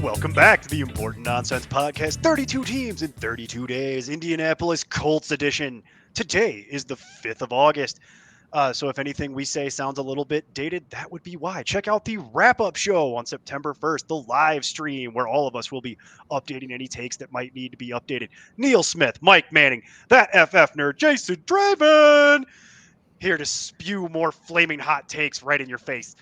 Welcome back to the Important Nonsense Podcast, 32 teams in 32 days, Indianapolis Colts edition. Today is the 5th of August. So if anything we say sounds a little bit dated, that would be why. Check out the wrap-up show on September 1st, the live stream where all of us will be updating any takes that might need to be updated. Neil Smith, Mike Manning, that FF nerd, Jason Draven, here to spew more flaming hot takes right in your face.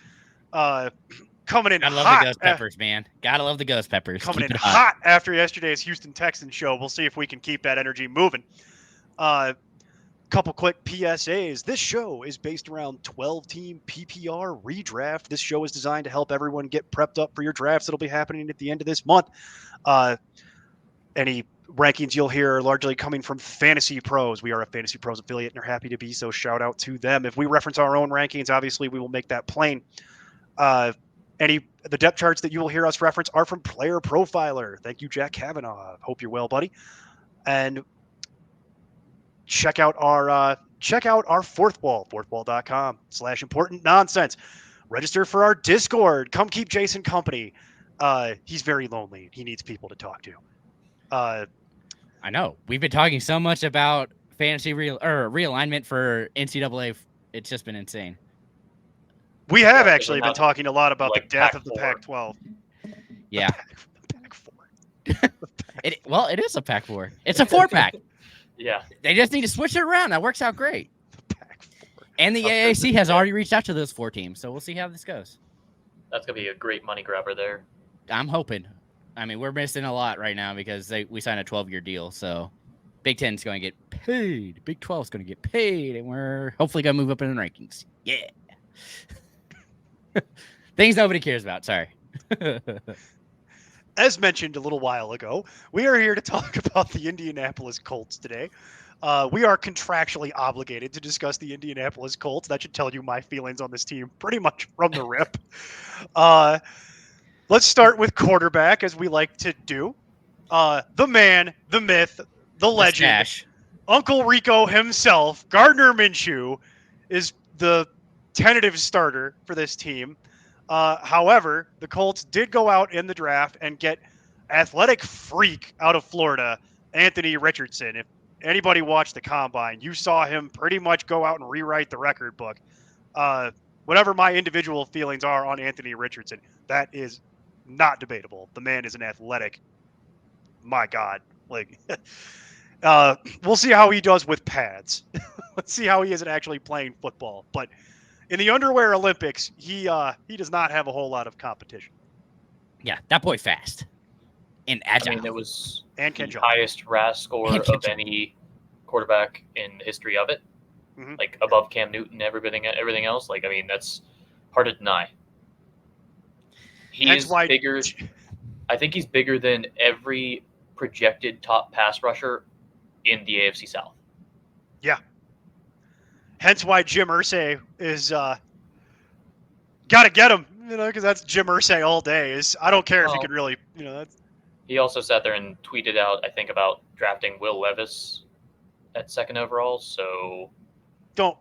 Coming in Gotta love hot. the ghost peppers, man. Gotta love the ghost peppers. Coming Keep in it hot after yesterday's Houston Texans show. We'll see if we can keep that energy moving. Couple quick PSAs. This show is based around 12-team PPR redraft. This show is designed to help everyone get prepped up for your drafts that'll be happening at the end of this month. Any rankings you'll hear are largely coming from Fantasy Pros. We are a Fantasy Pros affiliate and are happy to be, so shout out to them. If we reference our own rankings, obviously we will make that plain. The depth charts that you will hear us reference are from Player Profiler. Thank you, Jack Kavanaugh. Hope you're well, buddy. And check out our fourth wall, fourthwall.com/important nonsense. Register for our Discord. Come keep Jason company. He's very lonely. He needs people to talk to. I know. We've been talking so much about fantasy realignment for NCAA. It's just been insane. We have actually been talking a lot about the death of the Pac-12. Yeah. The Pac-4. It is a Pac-4. It's a 4-pack. Yeah. They just need to switch it around. That works out great. The Pac-4. And the AAC has already reached out to those 4 teams, so we'll see how this goes. That's going to be a great money grabber there. I'm hoping. I mean, we're missing a lot right now because we signed a 12-year deal, so Big 10 is going to get paid. Big 12 is going to get paid, and we're hopefully going to move up in the rankings. Yeah. Things nobody cares about. Sorry. As mentioned a little while ago, we are here to talk about the Indianapolis Colts today. We are contractually obligated to discuss the Indianapolis Colts. That should tell you my feelings on this team pretty much from the rip. Let's start with quarterback, as we like to do. The man, the myth, the legend, Uncle Rico himself, Gardner Minshew, is the tentative starter for this team. However, the Colts did go out in the draft and get athletic freak out of Florida, Anthony Richardson. If anybody watched the Combine, you saw him pretty much go out and rewrite the record book. Whatever my individual feelings are on Anthony Richardson, that is not debatable. The man is an athletic. My God. We'll see how he does with pads. Let's see how he is at actually playing football. But in the underwear Olympics, he does not have a whole lot of competition. Yeah, that boy fast and agile. I mean, it was and the highest RAS score of any quarterback in the history of it. Mm-hmm. Like above Cam Newton, everything else. Like, I mean, that's hard to deny. He's bigger. I think he's bigger than every projected top pass rusher in the AFC South. Yeah. Hence why Jim Irsay is got to get him, because that's Jim Irsay all day. I don't care if he could really, That's... He also sat there and tweeted out, I think, about drafting Will Levis at 2nd overall. So don't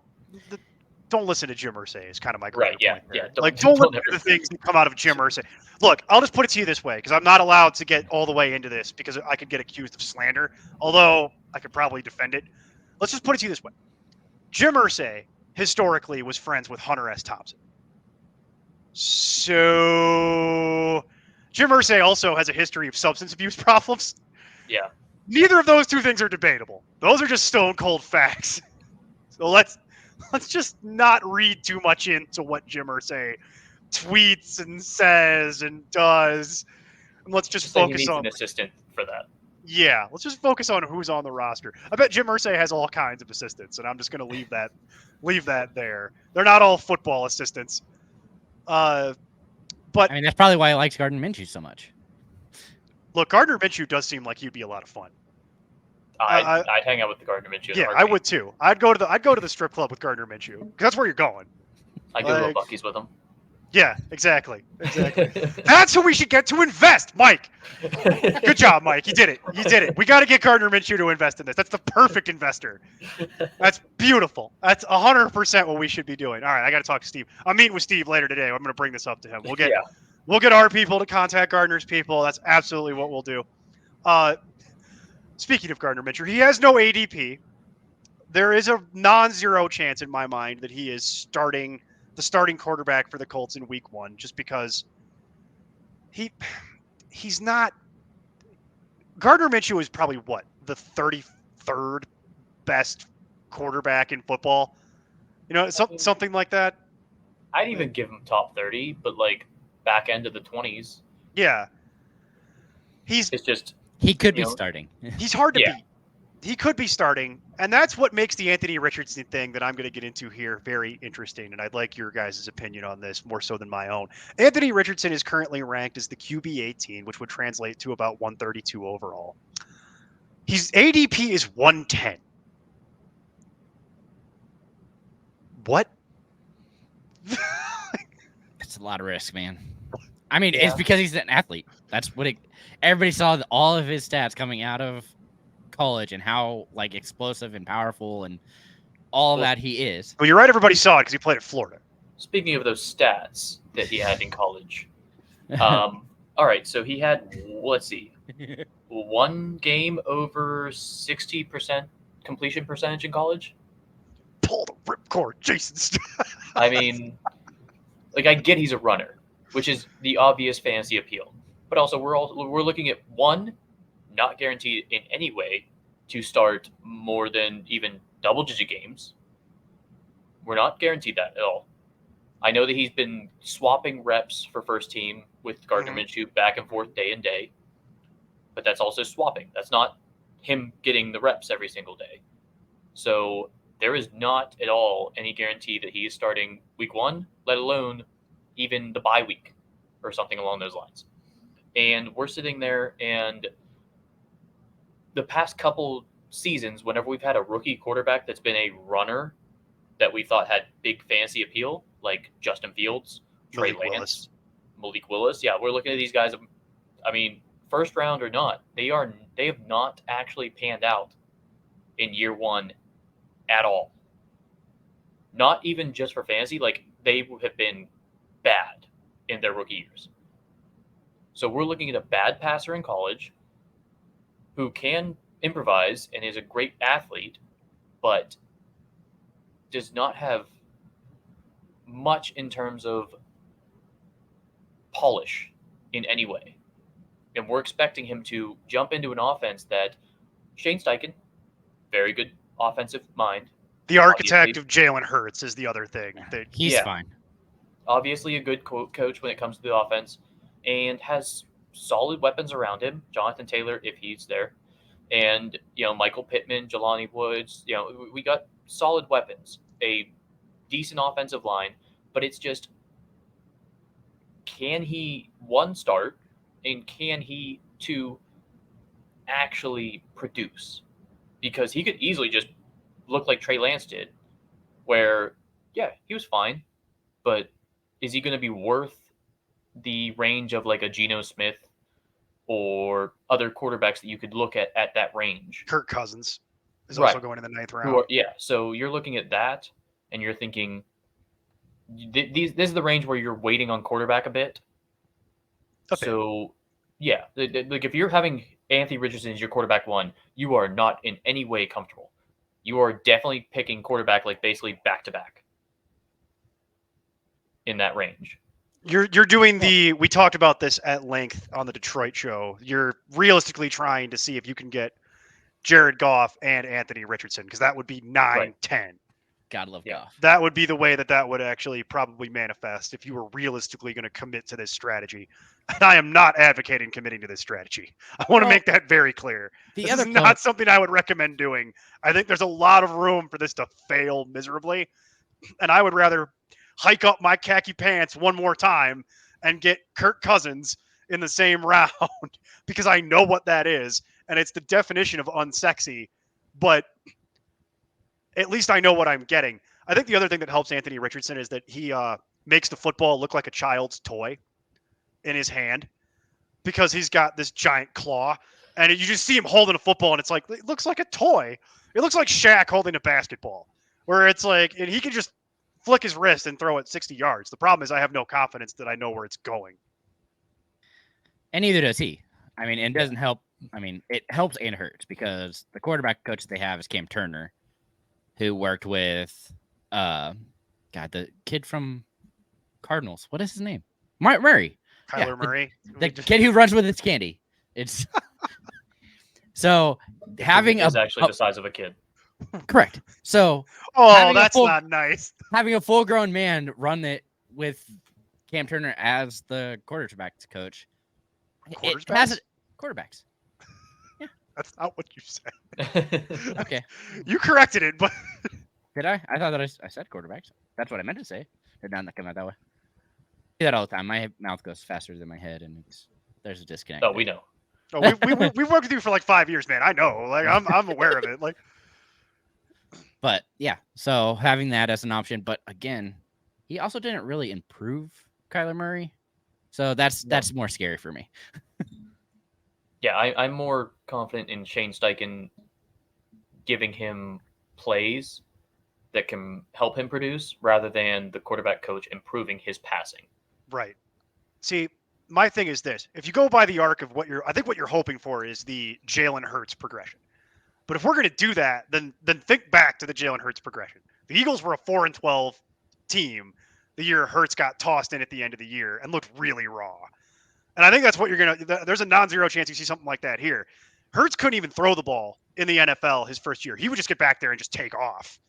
listen to Jim Irsay is kind of my point. Yeah. Don't listen to the things that come out of Jim Irsay. Look, I'll just put it to you this way, because I'm not allowed to get all the way into this because I could get accused of slander, although I could probably defend it. Let's just put it to you this way. Jim Irsay historically was friends with Hunter S. Thompson. So Jim Irsay also has a history of substance abuse problems. Yeah. Neither of those two things are debatable. Those are just stone cold facts. So let's just not read too much into what Jim Irsay tweets and says and does. And let's just focus on an assistant for that. Yeah, let's just focus on who's on the roster. I bet Jim Irsay has all kinds of assistants, and I'm just going to leave that there. They're not all football assistants. But I mean, that's probably why he likes Gardner Minshew so much. Look, Gardner Minshew does seem like he'd be a lot of fun. I'd hang out with the Gardner Minshew. Yeah, I would too. I'd go to the strip club with Gardner Minshew, because that's where you're going. I'd go to Buc-ee's with him. Yeah, exactly. That's who we should get to invest, Mike. Good job, Mike. You did it. We got to get Gardner Minshew to invest in this. That's the perfect investor. That's beautiful. That's 100% what we should be doing. All right, I got to talk to Steve. I'm meeting with Steve later today. I'm going to bring this up to him. We'll get our people to contact Gardner's people. That's absolutely what we'll do. Speaking of Gardner Minshew, he has no ADP. There is a non-zero chance in my mind that he is the starting quarterback for the Colts in week 1, just because he's not. Gardner Minshew is probably the 33rd best quarterback in football. Something like that. I'd even give him top 30, but like back end of the 20s. Yeah. It's just he could be starting. He's hard to beat. He could be starting, and that's what makes the Anthony Richardson thing that I'm going to get into here very interesting, and I'd like your guys' opinion on this more so than my own. Anthony Richardson is currently ranked as the QB 18, which would translate to about 132 overall. His ADP is 110. What? It's a lot of risk, man. I mean, it's because he's an athlete. That's what everybody saw all of his stats coming out of college and how like explosive and powerful and all that he is. Well, you're right. Everybody saw it because he played at Florida. Speaking of those stats that he had in college, all right. So he had, let's see, one game over 60% completion percentage in college. Pull the ripcord, Jason. I mean, like I get he's a runner, which is the obvious fantasy appeal, but also we're looking at one. Not guaranteed in any way to start more than even double-digit games. We're not guaranteed that at all. I know that he's been swapping reps for first team with Gardner Minshew back and forth day and day, but that's also swapping. That's not him getting the reps every single day. So there is not at all any guarantee that he is starting week 1, let alone even the bye week or something along those lines. And we're sitting there, and the past couple seasons, whenever we've had a rookie quarterback that's been a runner that we thought had big fantasy appeal, like Justin Fields, Trey Lance, Malik Willis. Yeah, we're looking at these guys. I mean, first round or not, they have not actually panned out in year 1 at all. Not even just for fantasy, like they have been bad in their rookie years. So we're looking at a bad passer in college who can improvise and is a great athlete, but does not have much in terms of polish in any way. And we're expecting him to jump into an offense that Shane Steichen, very good offensive mind. The architect of Jalen Hurts is the other thing. He's fine. Obviously a good coach when it comes to the offense and has solid weapons around him. Jonathan Taylor, if he's there. And, Michael Pittman, Jelani Woods, we got solid weapons, a decent offensive line, but it's just, can he, 1, start, and can he, 2, actually produce? Because he could easily just look like Trey Lance did, where, he was fine, but is he going to be worth the range of like a Geno Smith or other quarterbacks that you could look at that range? Kirk Cousins is also going in the 9th round. So you're looking at that, and you're thinking, this is the range where you're waiting on quarterback a bit. Okay. So, like if you're having Anthony Richardson as your quarterback 1, you are not in any way comfortable. You are definitely picking quarterback like basically back-to-back in that range. You're doing we talked about this at length on the Detroit show. You're realistically trying to see if you can get Jared Goff and Anthony Richardson, because that would be 9-10. Gotta love Goff. That would be the way that would actually probably manifest if you were realistically going to commit to this strategy. And I am not advocating committing to this strategy. I want to make that very clear. This is not something I would recommend doing. I think there's a lot of room for this to fail miserably. And I would rather hike up my khaki pants one more time and get Kirk Cousins in the same round, because I know what that is. And it's the definition of unsexy, but at least I know what I'm getting. I think the other thing that helps Anthony Richardson is that he makes the football look like a child's toy in his hand, because he's got this giant claw, and you just see him holding a football, and it looks like a toy. It looks like Shaq holding a basketball, where it's like, and he can just flick his wrist and throw it 60 yards. The problem is I have no confidence that I know where it's going. And neither does he. I mean, it doesn't help. I mean, it helps and hurts because the quarterback coach they have is Cam Turner, who worked with, the kid from Cardinals. What is his name? Murray. Kyler Murray. The kid who runs with his candy. It's so having is actually the size of a kid. Correct. So that's not nice. Having a full-grown man run it with Cam Turner as the quarterback's coach. Quarterbacks. Yeah. That's not what you said. Okay. You corrected it, but did I? I thought that I said quarterbacks. That's what I meant to say. Did not come out that way. I do that all the time. My mouth goes faster than my head, and there's a disconnect. Oh, we know. Oh, we've worked with you for like 5 years, man. I know. Like I'm aware of it. Like, but yeah. So having that as an option, but again, he also didn't really improve Kyler Murray, so that's more scary for me. Yeah, I'm more confident in Shane Steichen giving him plays that can help him produce rather than the quarterback coach improving his passing. Right. See, my thing is this. If you go by the arc of what you're hoping for is the Jalen Hurts progression. But if we're going to do that, then think back to the Jalen Hurts progression. The Eagles were a 4-12 team the year Hurts got tossed in at the end of the year and looked really raw. And I think that's what you're going to – there's a non-zero chance you see something like that here. Hurts couldn't even throw the ball in the NFL his first year. He would just get back there and just take off.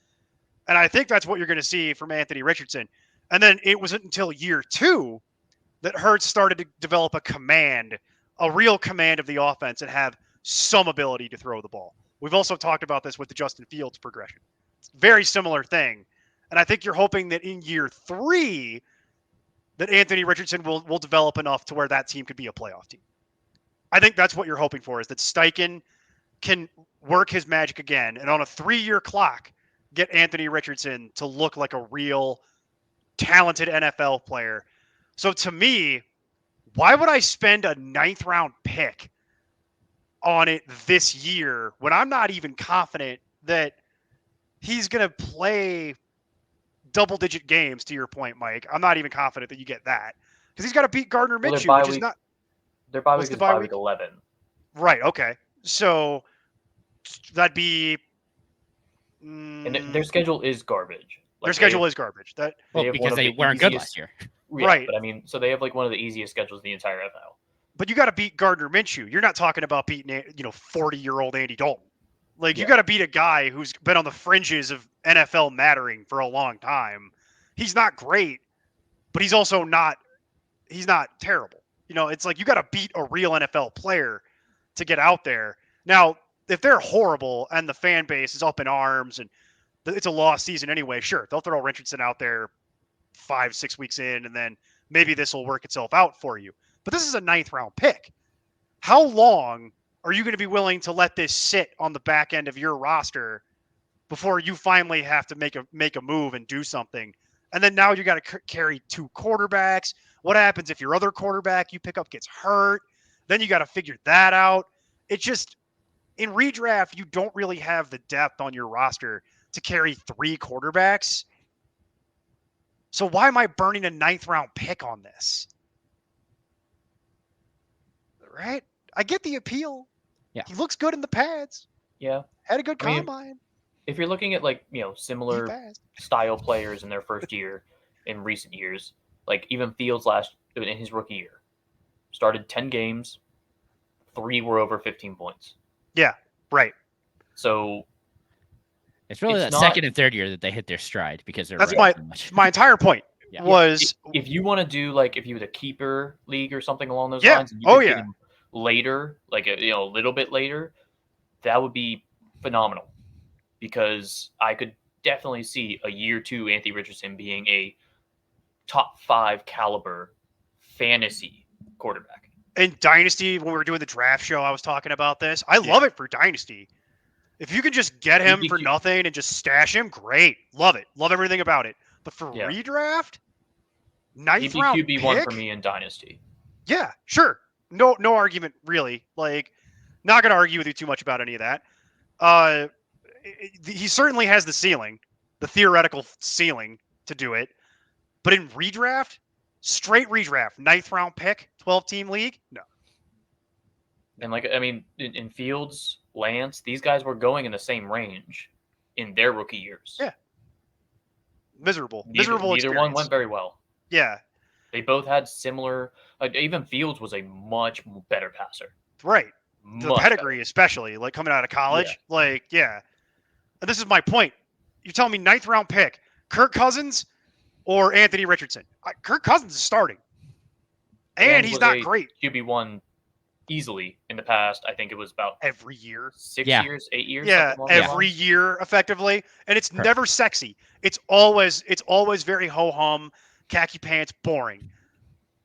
And I think that's what you're going to see from Anthony Richardson. And then it wasn't until year 2 that Hurts started to develop a real command of the offense and have some ability to throw the ball. We've also talked about this with the Justin Fields progression. It's a very similar thing. And I think you're hoping that in year 3 that Anthony Richardson will develop enough to where that team could be a playoff team. I think that's what you're hoping for, is that Steichen can work his magic again and on a 3-year clock get Anthony Richardson to look like a real talented NFL player. So to me, why would I spend a 9th round pick on it this year when I'm not even confident that he's going to play double-digit games, to your point, Mike? I'm not even confident that you get that because he's got to beat Gardner Minshew, which is not. Their bye week is bye week 11. Right. Okay. So that'd be. And their schedule is garbage. Their schedule is garbage. Because they weren't good last year. Yeah, right. But I mean, so they have like one of the easiest schedules in the entire NFL. But you got to beat Gardner Minshew. You're not talking about beating, 40-year-old Andy Dalton. Like, you got to beat a guy who's been on the fringes of NFL mattering for a long time. He's not great, but he's also not terrible. It's like you got to beat a real NFL player to get out there. Now, if they're horrible and the fan base is up in arms and it's a lost season anyway, sure, they'll throw Richardson out there 5-6 weeks in, and then maybe this will work itself out for you. But this is a 9th round pick. How long are you going to be willing to let this sit on the back end of your roster before you finally have to make a move and do something? And then now you got to carry 2 quarterbacks. What happens if your other quarterback you pick up gets hurt? Then you got to figure that out. It's just, in redraft, you don't really have the depth on your roster to carry 3 quarterbacks. So why am I burning a 9th round pick on this? Right? I get the appeal. Yeah. He looks good in the pads. Yeah. Had a good combine. If you're looking at similar style players in their first year in recent years, like even Fields in his rookie year, started 10 games, 3 were over 15 points. Yeah, right. So it's really that second and third year that they hit their stride because they're that's my entire point. Yeah. Was if you want to do if you had a keeper league or something along those lines, and you could get him later, a little bit later, that would be phenomenal, because I could definitely see a year 2 Anthony Richardson being a top 5 caliber fantasy quarterback. In Dynasty, when we were doing the draft show, I was talking about this. I love it for Dynasty. If you can just get him for nothing and just stash him, great. Love it. Love everything about it. But for redraft, 9th round pick? QB1 for me in Dynasty. Yeah, sure. No argument, really. Not going to argue with you too much about any of that. He certainly has the ceiling, the theoretical ceiling to do it. But in redraft, straight redraft, 9th round pick, 12-team league, no. And in Fields, Lance, these guys were going in the same range in their rookie years. Yeah. Miserable Neither experience. one went very well. Yeah. They both had similar. Even Fields was a much better passer. Right. The pedigree, especially coming out of college. Yeah. And this is my point. You're telling me 9th round pick, Kirk Cousins or Anthony Richardson? Kirk Cousins is starting, and he's not great. QB1 easily in the past. I think it was about every year, 6 years, 8 years. Yeah, every year, effectively, and it's never sexy. It's always very ho hum, khaki pants, boring.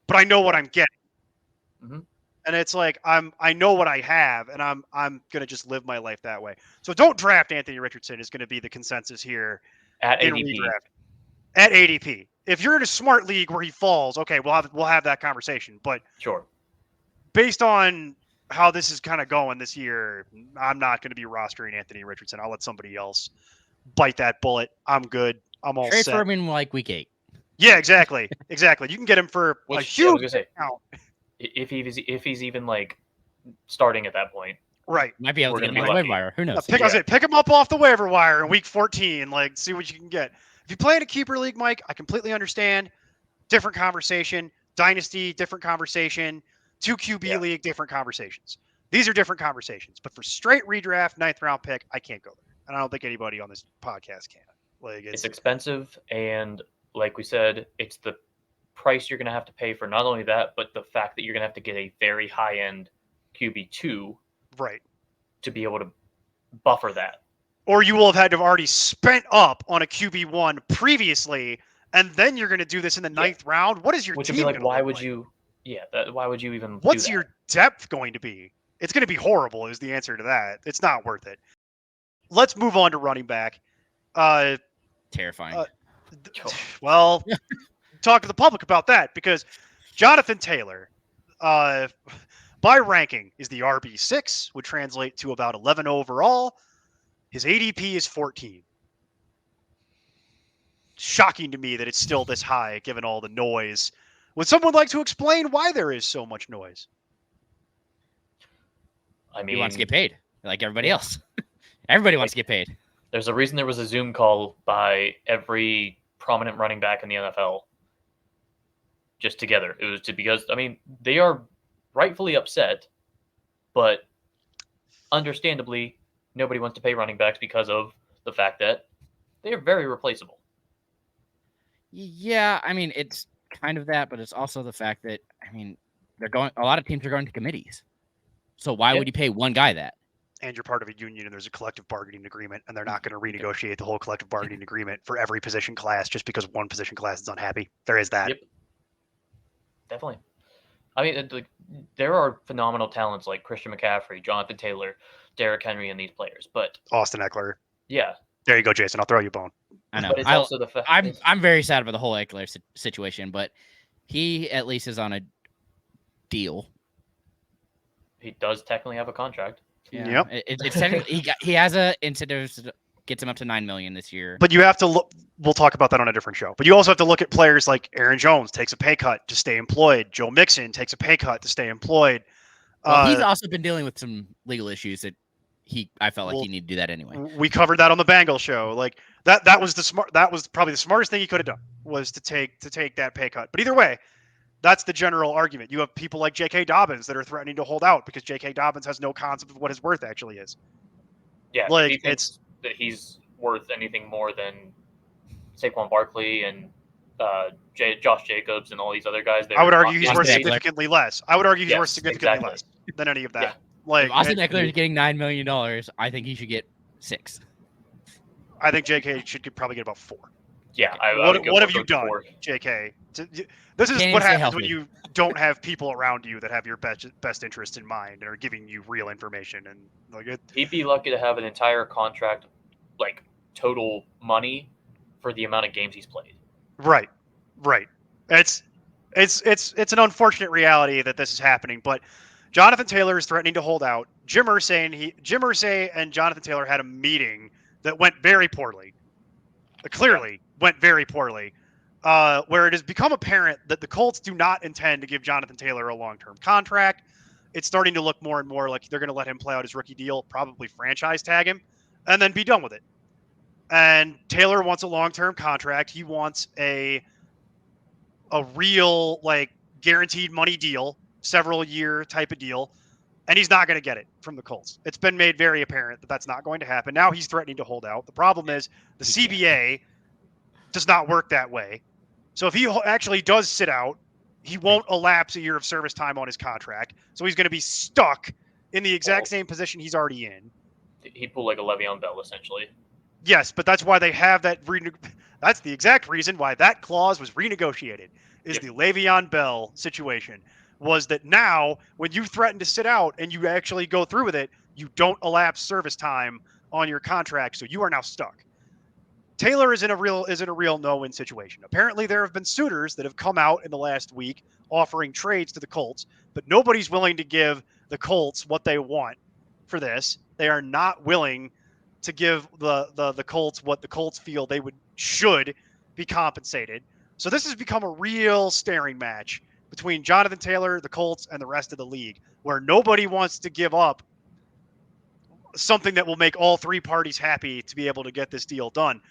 But I know what I'm getting, and it's I know what I have, and I'm gonna just live my life that way. So don't draft Anthony Richardson is gonna be the consensus here at in ADP. redraft. At ADP. If you're in a smart league where he falls, okay, we'll have that conversation. But sure. Based on how this is kind of going this year, I'm not going to be rostering Anthony Richardson. I'll let somebody else bite that bullet. I'm good. I'm all set. Trade for him in week 8. Yeah, exactly. You can get him for a huge amount. If he's even starting at that point. Right. Might be able to get him on the waiver wire. Who knows? Pick him up off the waiver wire in week 14. See what you can get. If you play in a keeper league, Mike, I completely understand. Different conversation. Dynasty, different conversation. 2 QB league, different conversations. These are different conversations. But for straight redraft, 9th round pick, I can't go there. And I don't think anybody on this podcast can. It's expensive. And like we said, it's the price you're going to have to pay for not only that, but the fact that you're going to have to get a very high-end QB2 to be able to buffer that. Or you will have had to have already spent up on a QB1 previously, and then you're going to do this in the 9th round. What is your Which team would be why would you? Yeah, why would you even? What's your depth going to be? It's going to be horrible. Is the answer to that? It's not worth it. Let's move on to running back. Terrifying. Well, talk to the public about that because Jonathan Taylor, by ranking, is the RB6, would translate to about 11 overall. His ADP is 14. Shocking to me that it's still this high, given all the noise. Would someone like to explain why there is so much noise? I mean, he wants to get paid like everybody else. Everybody wants to get paid. There's a reason there was a Zoom call by every prominent running back in the NFL just together. It was because they are rightfully upset, but understandably, nobody wants to pay running backs because of the fact that they are very replaceable. Yeah, it's kind of that, but it's also the fact that a lot of teams are going to committees. So why would you pay one guy that? And you're part of a union and there's a collective bargaining agreement, and they're not going to renegotiate the whole collective bargaining agreement for every position class just because one position class is unhappy. There is that. Yep. Definitely. There are phenomenal talents like Christian McCaffrey, Jonathan Taylor, Derrick Henry, and these players, but Austin Eckler. Yeah. There you go, Jason. I'll throw you a bone. I know. But it's also the fact I'm very sad about the whole Eckler situation, but he at least is on a deal. He does technically have a contract. Yeah. Yep. It's technically he has a incentive that gets him up to $9 million this year. But you have to look. We'll talk about that on a different show. But you also have to look at players like Aaron Jones takes a pay cut to stay employed. Joe Mixon takes a pay cut to stay employed. Well, he's also been dealing with some legal issues that I felt like he needed to do that anyway. We covered that on the Bengals show. That was probably the smartest thing he could have done was to take that pay cut. But either way, that's the general argument. You have people like J.K. Dobbins that are threatening to hold out because J.K. Dobbins has no concept of what his worth actually is. Yeah, it's that he's worth anything more than Saquon Barkley and Josh Jacobs and all these other guys. I would argue he's worth significantly less. I would argue he's worth significantly less than any of that. Yeah. If Austin Eckler is getting $9 million, I think he should get 6. I think J.K. should probably get about 4. Yeah. What have you done, J.K.? This is what happens when you don't have people around you that have your best interest in mind and are giving you real information. And he'd be lucky to have an entire contract, total money for the amount of games he's played. Right. It's an unfortunate reality that this is happening, but Jonathan Taylor is threatening to hold out. Jim Irsay and Jonathan Taylor had a meeting that went very poorly. Clearly went very poorly, where it has become apparent that the Colts do not intend to give Jonathan Taylor a long-term contract. it's starting to look more and more like they're going to let him play out his rookie deal, probably franchise tag him, and then be done with it. And Taylor wants a long-term contract. He wants a real, like, guaranteed money deal, several year type of deal, and he's not going to get it from the Colts. It's been made very apparent that that's not going to happen. Now he's threatening to hold out. The problem is the CBA does not work that way. So if he actually does sit out, he won't elapse a year of service time on his contract. So he's going to be stuck in the exact same position he's already in. He'd pull like a Le'Veon Bell, essentially. Yes, but that's why they have that. That's the exact reason why that clause was renegotiated, is the Le'Veon Bell situation. Was that now when you threaten to sit out and you actually go through with it, you don't elapse service time on your contract, so you are now stuck. Taylor is in a real no-win situation. Apparently, there have been suitors that have come out in the last week offering trades to the Colts, but nobody's willing to give the Colts what they want for this. They are not willing to give the Colts what the Colts feel they should be compensated. So this has become a real staring match between Jonathan Taylor, the Colts, and the rest of the league, where nobody wants to give up something that will make all three parties happy to be able to get this deal done.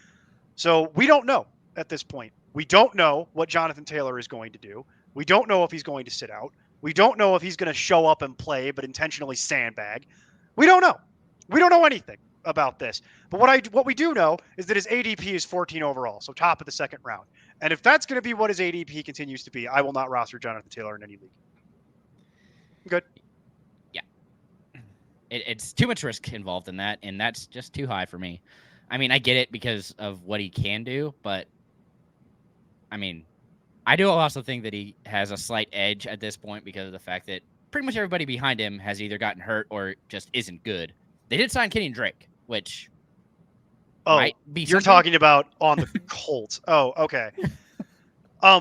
So we don't know at this point. We don't know what Jonathan Taylor is going to do. We don't know if he's going to sit out. We don't know if he's going to show up and play but intentionally sandbag. We don't know. We don't know anything about this. But what we do know is that his ADP is 14 overall, so top of the second round. And if that's going to be what his ADP continues to be, I will not roster Jonathan Taylor in any league. Good. Yeah. It's too much risk involved in that, and that's just too high for me. I mean, I get it because of what he can do, but I mean, I do also think that he has a slight edge at this point because of the fact that pretty much everybody behind him has either gotten hurt or just isn't good. They did sign Kenyon Drake, which might be you're something. talking about on the Colts. Oh, okay.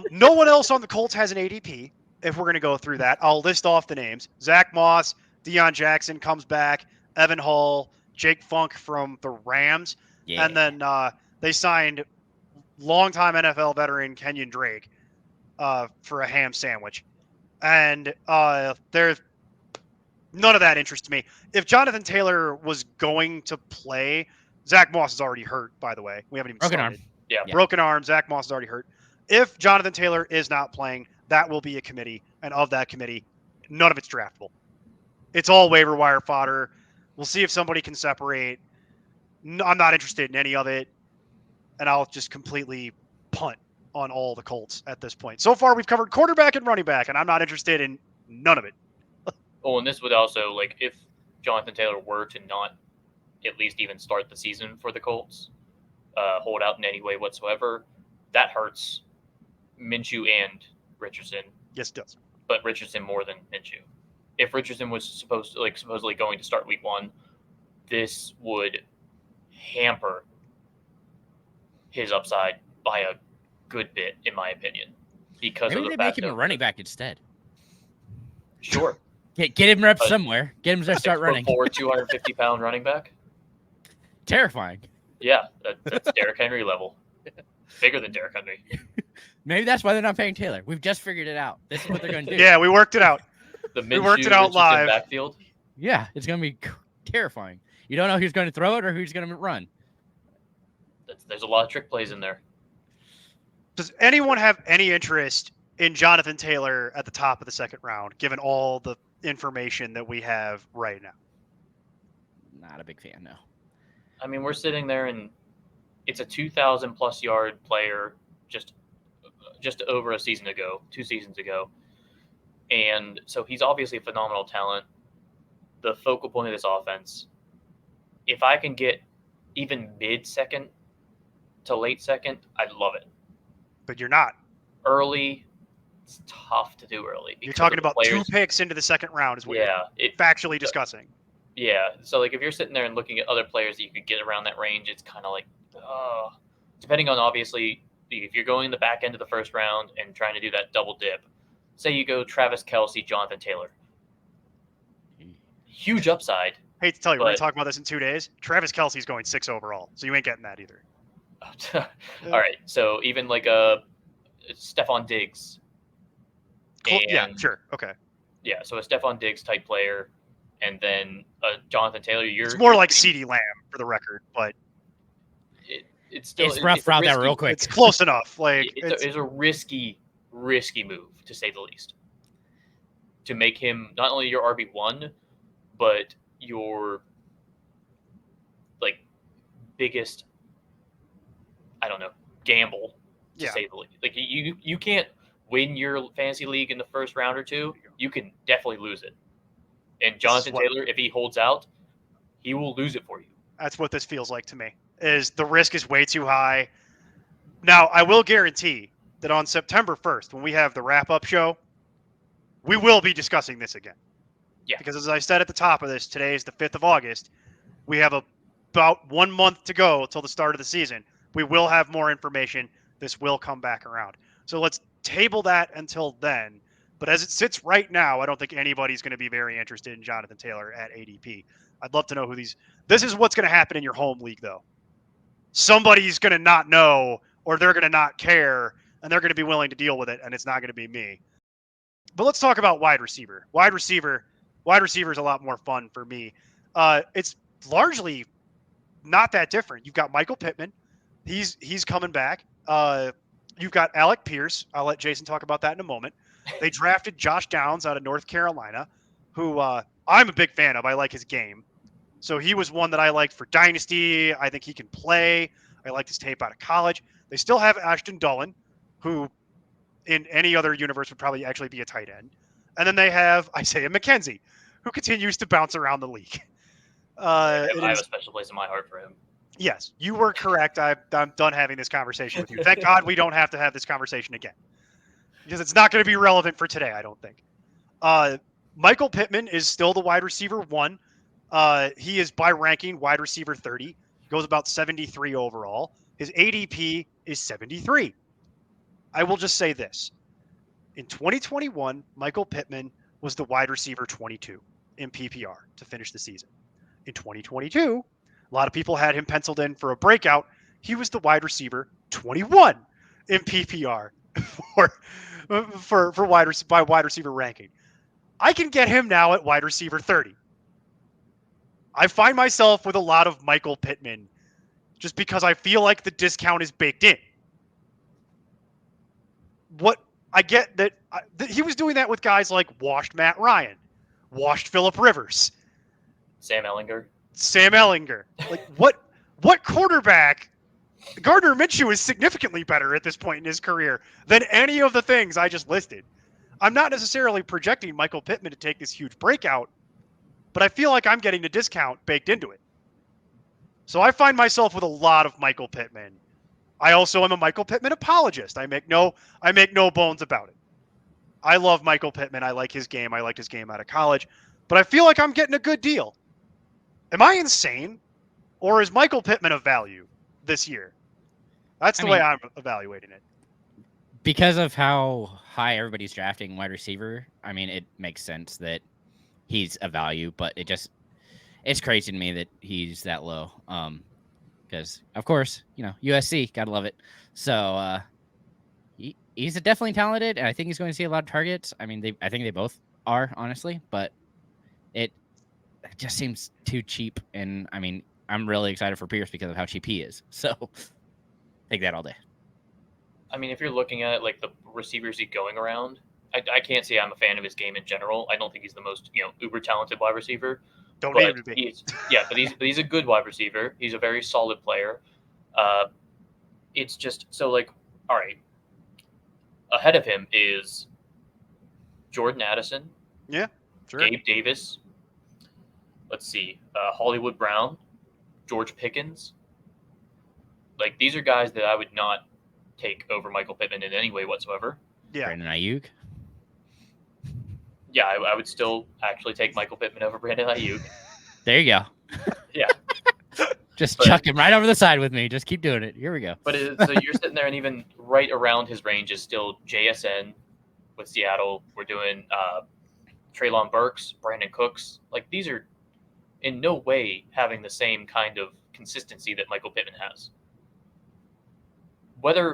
No one else on the Colts has an ADP. If we're going to go through that, I'll list off the names. Zach Moss, Deion Jackson comes back, Evan Hall, Jake Funk from the Rams. Yeah. And then they signed longtime NFL veteran Kenyon Drake for a ham sandwich. And there's none of that interests me. If Jonathan Taylor was going to play, Zach Moss is already hurt, by the way. We haven't even Broken started. arm. Yeah. Broken arm. Zach Moss is already hurt. If Jonathan Taylor is not playing, that will be a committee. And of that committee, none of it's draftable. It's all waiver wire fodder. We'll see if somebody can separate. No, I'm not interested in any of it. And I'll just completely punt on all the Colts at this point. So far, we've covered quarterback and running back, and I'm not interested in none of it. Oh, and this would also, like, if Jonathan Taylor were to not at least even start the season for the Colts, hold out in any way whatsoever, that hurts Minshew and Richardson. Yes, it does. But Richardson more than Minshew. If Richardson was supposedly going to start week 1, this would hamper his upside by a good bit, in my opinion. Because Maybe of the they make fact him a running back instead. Sure. Get him reps somewhere. Get him to start running. 250-pound running back. Terrifying. Yeah, that's Derrick Henry level. Bigger than Derrick Henry. Maybe that's why they're not paying Taylor. We've just figured it out. This is what they're going to do. Yeah, we worked it out. We worked it out live. Backfield. Yeah, it's going to be terrifying. You don't know who's going to throw it or who's going to run. There's a lot of trick plays in there. Does anyone have any interest in Jonathan Taylor at the top of the second round, given all the information that we have right now? Not a big fan, no. I mean, we're sitting there and it's a 2,000-plus yard player just over 2 seasons ago. And so he's obviously a phenomenal talent, the focal point of this offense. If I can get even mid-second to late second, I'd love it. But you're not. Early, it's tough to do early. You're talking about 2 picks into the second round is what you're factually discussing. Yeah. So, like, if you're sitting there and looking at other players that you could get around that range, it's kind of like, depending on, obviously, if you're going the back end of the first round and trying to do that double dip, say you go Travis Kelce, Jonathan Taylor. Huge upside. Hate to tell you, we're going to talk about this in 2 days. Travis Kelce's going 6 overall, so you ain't getting that either. All right. So, even like a Stephon Diggs. Yeah, sure. Okay. Yeah, so a Stephon Diggs type player, and then Jonathan Taylor. It's more like CeeDee Lamb for the record, but it's still it's rough out there real quick. It's close enough. Like it's a risky move to say the least. To make him not only your RB1, but your like biggest, I don't know, gamble to say the least. Like you can't win your fantasy league in the first round or two. You can definitely lose it. And Jonathan Taylor, if he holds out, he will lose it for you. That's what this feels like to me. Is the risk is way too high. Now, I will guarantee that on September 1st, when we have the wrap-up show, we will be discussing this again. Yeah. Because as I said at the top of this, today is the 5th of August. We have about 1 month to go till the start of the season. We will have more information. This will come back around. So let's table that until then. But as it sits right now, I don't think anybody's going to be very interested in Jonathan Taylor at ADP. I'd love to know who these – this is what's going to happen in your home league, though. Somebody's going to not know, or they're going to not care, and they're going to be willing to deal with it, and it's not going to be me. But let's talk about wide receiver. Wide receiver is a lot more fun for me. It's largely not that different. You've got Michael Pittman. He's coming back. You've got Alec Pierce. I'll let Jason talk about that in a moment. They drafted Josh Downs out of North Carolina, who I'm a big fan of. I like his game. So he was one that I liked for Dynasty. I think he can play. I liked his tape out of college. They still have Ashton Dulin, who in any other universe would probably actually be a tight end. And then they have Isaiah McKenzie, who continues to bounce around the league. I have a special place in my heart for him. Yes, you were correct. I'm done having this conversation with you. Thank God we don't have to have this conversation again. Because it's not going to be relevant for today, I don't think. Michael Pittman is still the wide receiver 1. He is by ranking wide receiver 30. Goes about 73 overall. His ADP is 73. I will just say this. In 2021, Michael Pittman was the wide receiver 22 in PPR to finish the season. In 2022, a lot of people had him penciled in for a breakout. He was the wide receiver 21 in PPR for wide receiver ranking. I can get him now at wide receiver 30. I find myself with a lot of Michael Pittman just because I feel like the discount is baked in. What I get that he was doing that with guys like washed Matt Ryan, washed Phillip Rivers, Sam Ellinger. Like what quarterback? Gardner Minshew is significantly better at this point in his career than any of the things I just listed. I'm not necessarily projecting Michael Pittman to take this huge breakout, but I feel like I'm getting the discount baked into it. So I find myself with a lot of Michael Pittman. I also am a Michael Pittman apologist. I make no bones about it. I love Michael Pittman. I like his game. I liked his game out of college, but I feel like I'm getting a good deal. Am I insane, or is Michael Pittman of value this year? That's the way I'm evaluating it. Because of how high everybody's drafting wide receiver, I mean, it makes sense that he's a value, but it's crazy to me that he's that low. Because, of course, USC, gotta love it. So he's definitely talented, and I think he's going to see a lot of targets. I mean, I think they both are, honestly, but it just seems too cheap. And, I mean, I'm really excited for Pierce because of how cheap he is. So take that all day. I mean, if you're looking at like the receivers he's going around, I can't say I'm a fan of his game in general. I don't think he's the most uber talented wide receiver. Don't need him to be. But he's a good wide receiver. He's a very solid player. It's just so like, all right. Ahead of him is Jordan Addison. Yeah, sure. Gabe Davis. Let's see, Hollywood Brown, George Pickens. Like these are guys that I would not take over Michael Pittman in any way whatsoever. Yeah. Brandon Ayuk. Yeah, I would still actually take Michael Pittman over Brandon Ayuk. There you go. Yeah. Just chuck him right over the side with me. Just keep doing it. Here we go. But so you're sitting there, and even right around his range is still JSN with Seattle. We're doing Treylon Burks, Brandon Cooks. Like these are in no way having the same kind of consistency that Michael Pittman has.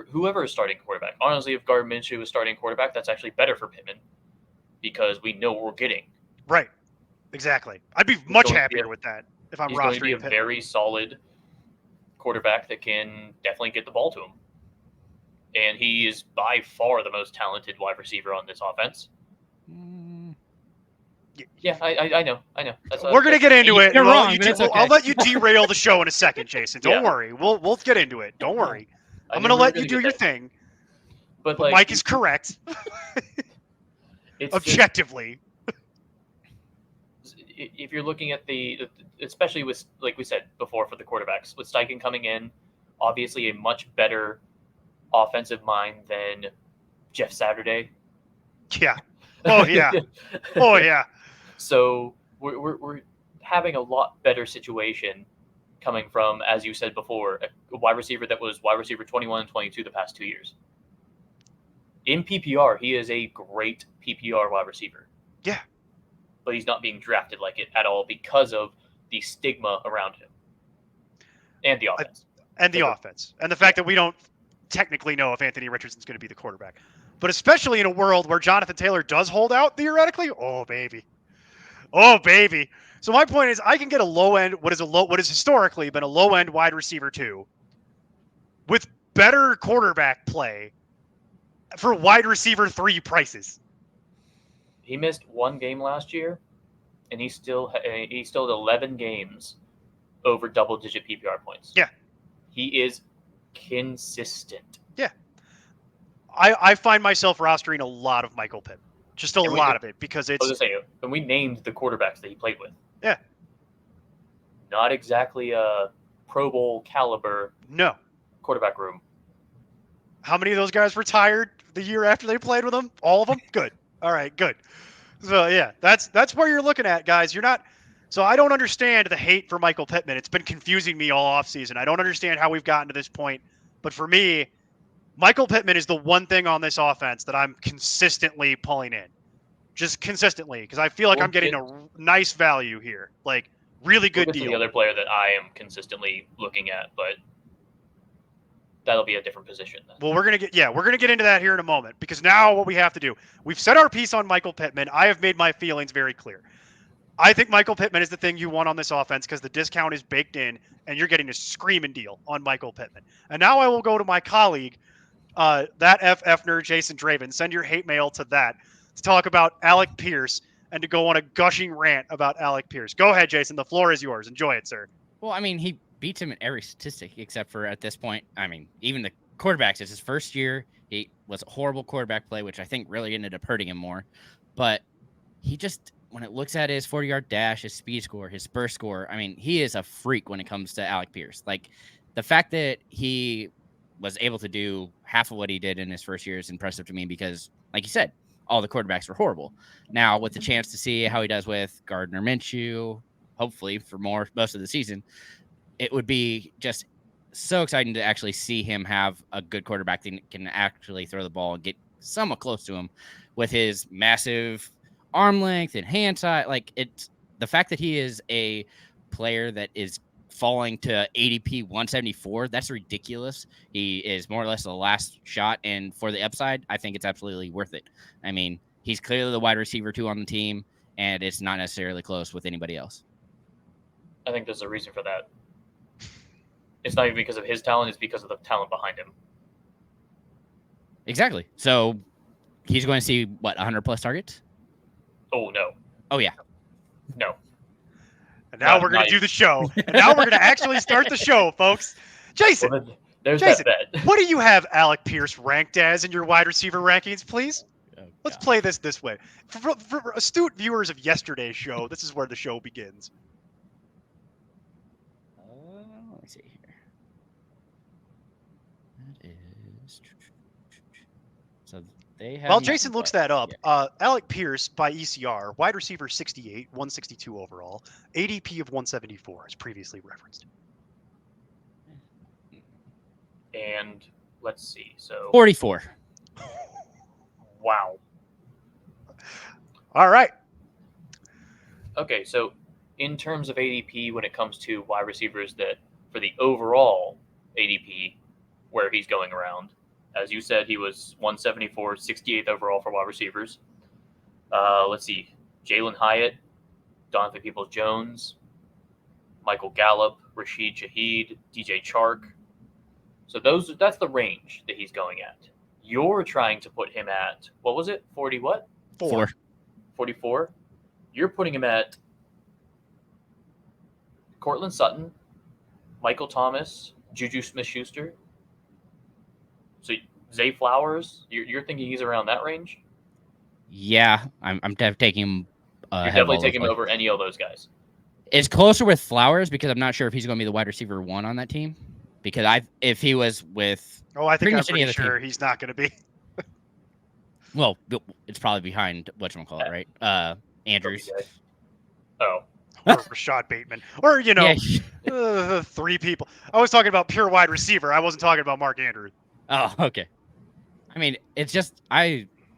Whoever is starting quarterback, honestly, if Gardner Minshew is starting quarterback, that's actually better for Pittman because we know what we're getting. Right. Exactly. I'd be much happier with that if I'm He's going to be rostering a Pittman. very solid quarterback that can definitely get the ball to him. And he is by far the most talented wide receiver on this offense. Yeah, I know. We're gonna get into it. You're wrong, but it's okay. I'll let you derail the show in a second, Jason. Don't worry. We'll get into it. Don't worry. I'm gonna let you do your thing. But like, Mike is correct. Objectively. If you're looking at especially with, like we said before, for the quarterbacks, with Steichen coming in, obviously a much better offensive mind than Jeff Saturday. Yeah. Oh yeah. Oh yeah. So we're having a lot better situation coming from, as you said before, a wide receiver that was wide receiver 21 and 22 the past 2 years. In PPR, he is a great PPR wide receiver. Yeah. But he's not being drafted like it at all because of the stigma around him. And the offense. And the fact that we don't technically know if Anthony Richardson's going to be the quarterback. But especially in a world where Jonathan Taylor does hold out, theoretically, oh, baby. So my point is, I can get a low end, what has historically been a low end wide receiver 2 with better quarterback play for wide receiver 3 prices. He missed 1 game last year, and he still had 11 games over double-digit PPR points. Yeah. He is consistent. Yeah. I find myself rostering a lot of Michael Pittman. Just a lot of it, because it's... I was going to say, and we named the quarterbacks that he played with. Yeah. Not exactly a Pro Bowl caliber quarterback room. How many of those guys retired the year after they played with him? All of them? Good. All right, good. So, yeah, that's where you're looking at, guys. You're not... So I don't understand the hate for Michael Pittman. It's been confusing me all offseason. I don't understand how we've gotten to this point. But for me, Michael Pittman is the one thing on this offense that I'm consistently pulling in. Just consistently, because I feel like I'm getting a nice value here. Like, really good deal. The other player that I am consistently looking at, but that'll be a different position then. Well, we're gonna get into that here in a moment, because now what we have to do, we've said our piece on Michael Pittman. I have made my feelings very clear. I think Michael Pittman is the thing you want on this offense because the discount is baked in, and you're getting a screaming deal on Michael Pittman. And now I will go to my colleague, that FFner, Jason Draven. Send your hate mail to that to talk about Alec Pierce and to go on a gushing rant about Alec Pierce. Go ahead, Jason. The floor is yours. Enjoy it, sir. Well, I mean, he beats him in every statistic except for at this point. I mean, even the quarterbacks. It's his first year. He was a horrible quarterback play, which I think really ended up hurting him more. But he just, when it looks at his 40-yard dash, his speed score, his burst score, I mean, he is a freak when it comes to Alec Pierce. Like, the fact that he was able to do half of what he did in his first year is impressive to me because, like you said, all the quarterbacks were horrible. Now, with the chance to see how he does with Gardner Minshew, hopefully for most of the season, it would be just so exciting to actually see him have a good quarterback that can actually throw the ball and get somewhat close to him with his massive arm length and hand size. Like, it's the fact that he is a player that is falling to ADP 174. That's ridiculous. He is more or less the last shot, and for the upside, I think it's absolutely worth it. I mean, he's clearly the wide receiver 2 on the team, and it's not necessarily close with anybody else. I think there's a reason for that. It's not even because of his talent, it's because of the talent behind him. Exactly. So he's going to see, 100 plus targets? Oh, no. Oh, yeah. No. And now we're going to do the show. And now we're going to actually start the show, folks. Jason, well, there's that bet. What do you have Alec Pierce ranked as in your wide receiver rankings, please? Oh, let's play this way. For astute viewers of yesterday's show, this is where the show begins. Let me see here. That is... So they have... While Jason looks that up, Alec Pierce by ECR, wide receiver 68, 162 overall, ADP of 174, as previously referenced. And let's see, so 44. Wow. All right. Okay, so in terms of ADP, when it comes to wide receivers that for the overall ADP where he's going around, as you said, he was 174, 68th overall for wide receivers. Let's see. Jalen Hyatt, Donovan Peoples-Jones, Michael Gallup, Rashid Shaheed, DJ Chark. So that's the range that he's going at. You're trying to put him at, what was it? 40 what? 4. 44? You're putting him at Cortland Sutton, Michael Thomas, Juju Smith-Schuster. So Zay Flowers, you're thinking he's around that range? Yeah, I'm taking him. You're definitely taking him over any of those guys. It's closer with Flowers because I'm not sure if he's going to be the wide receiver 1 on that team. Because if he was with, I think I'm pretty pretty sure he's not going to be. Well, it's probably behind whatchamacallit, right? Andrews. Oh. Or Rashad Bateman. Or, Yeah. 3 people. I was talking about pure wide receiver. I wasn't talking about Mark Andrews. Oh, okay. I mean, it's just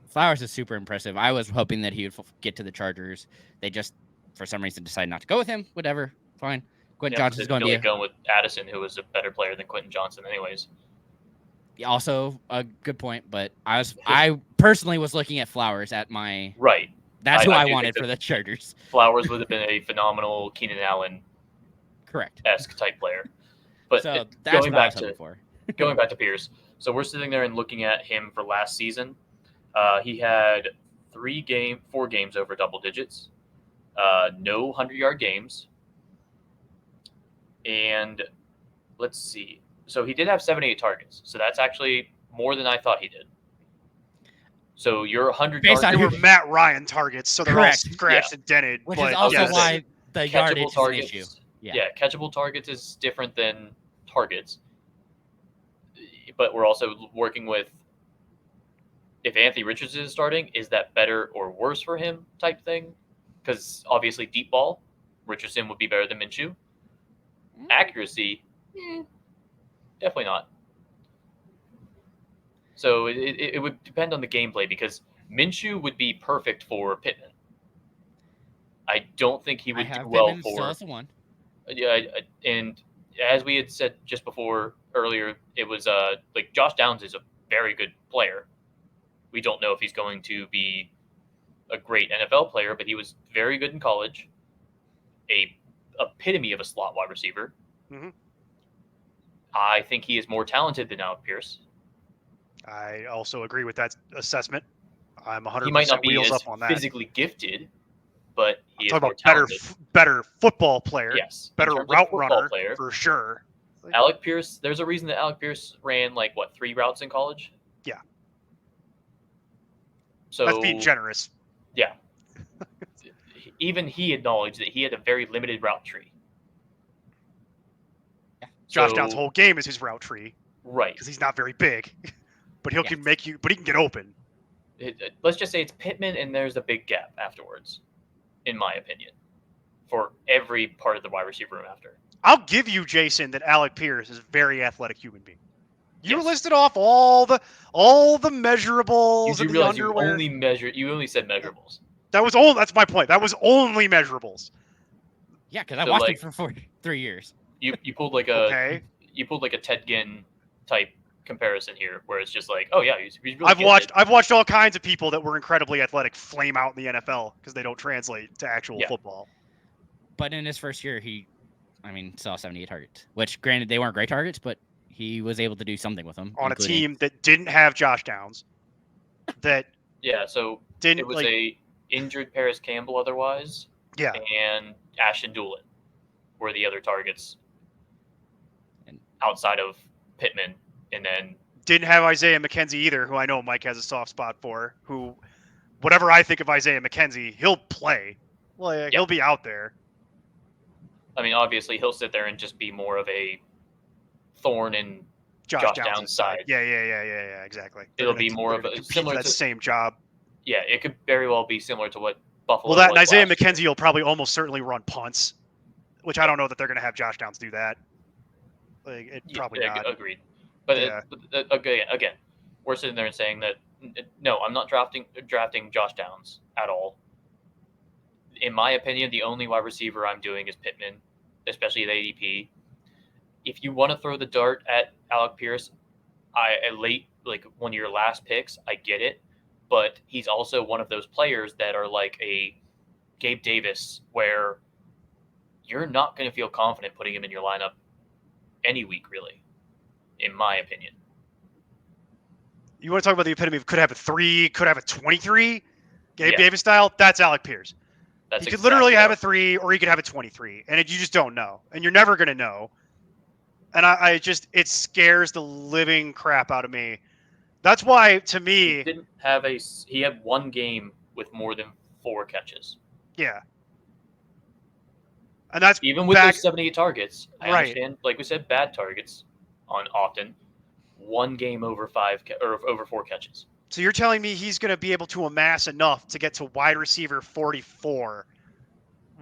Flowers is super impressive. I was hoping that he would get to the Chargers. They just, for some reason, decided not to go with him. Whatever, fine. Quentin Johnson's going to be going with Addison, who was a better player than Quentin Johnson, anyways. Also a good point, but I personally was looking at Flowers at my right. That's who I wanted for the Chargers. Flowers would have been a phenomenal Keenan Allen, correct, type player. But so that's going back to Pierce, so we're sitting there and looking at him for last season. He had 4 games over double digits, no 100-yard games, and let's see. So he did have 78 targets. So that's actually more than I thought he did. So your 100 targets. They were Matt Ryan targets, so they're all scratched and dented. Which is also why the yardage is an issue. Yeah, catchable targets is different than targets. But we're also working with, if Anthony Richardson is starting, is that better or worse for him type thing? Because obviously deep ball, Richardson would be better than Minshew. Accuracy, definitely not. So it would depend on the gameplay because Minshew would be perfect for Pittman. I don't think he would do well Pittman for. Still has the one. Yeah, and as we had said just before earlier, it was like Josh Downs is a very good player. We don't know if he's going to be a great NFL player, but he was very good in college. A epitome of a slot wide receiver. Mm-hmm. I think he is more talented than Alec Pierce. I also agree with that assessment. I'm 100% he might not be wheels as up on that. Physically gifted, but he is talking more about talented. better football player. Yes, better route runner player. For sure. Alec Pierce. There's a reason that Alec Pierce ran 3 routes in college. Yeah. So that's being generous. Yeah. Even he acknowledged that he had a very limited route tree. Yeah. Josh Downs' whole game is his route tree. Right. Because he's not very big. But he can get open. Let's just say it's Pittman and there's a big gap afterwards, in my opinion, for every part of the wide receiver room after. I'll give you, Jason, that Alec Pierce is a very athletic human being. You listed off all the measurables you and the realize underwear. You only said measurables. That's my point. That was only measurables. Yeah, because I watched him for 3 years. You pulled like a you pulled like a Ted Ginn type comparison here, where it's just like, oh yeah, he's really I've watched all kinds of people that were incredibly athletic flame out in the NFL because they don't translate to actual football. But in his first year, he saw 78 targets, which granted they weren't great targets, but he was able to do something with them on a team that didn't have Josh Downs. So it was a injured Paris Campbell otherwise. Yeah, and Ashton Doolin were the other targets, and outside of Pittman. And then didn't have Isaiah McKenzie either, who I know Mike has a soft spot for. Who, whatever I think of Isaiah McKenzie, he'll play. Well, he'll be out there. Obviously, he'll sit there and just be more of a thorn in Josh Downs' side. Yeah, exactly. It'll be more of a similar to that same job. Yeah, it could very well be similar to what Buffalo. Well, Isaiah McKenzie will probably almost certainly run punts, which I don't know that they're going to have Josh Downs do that. Probably not. Agreed. But again, we're sitting there and saying that no, I'm not drafting Josh Downs at all. In my opinion, the only wide receiver I'm doing is Pittman, especially at ADP. If you want to throw the dart at Alec Pierce, one of your last picks, I get it. but he's also one of those players that are like a Gabe Davis, where you're not going to feel confident putting him in your lineup any week, really, in my opinion. You want to talk about the epitome of could have a 3, could have a 23, Gabe Davis style? That's Alec Pierce. He could literally have a 3 or he could have a 23, and you just don't know, and you're never going to know. And I just, it scares the living crap out of me. That's why, to me, he had one game with more than 4 catches. Yeah. And that's even with those 78 targets. I understand, like we said, bad targets on often. One game over 5 or over 4 catches. So you're telling me he's going to be able to amass enough to get to wide receiver 44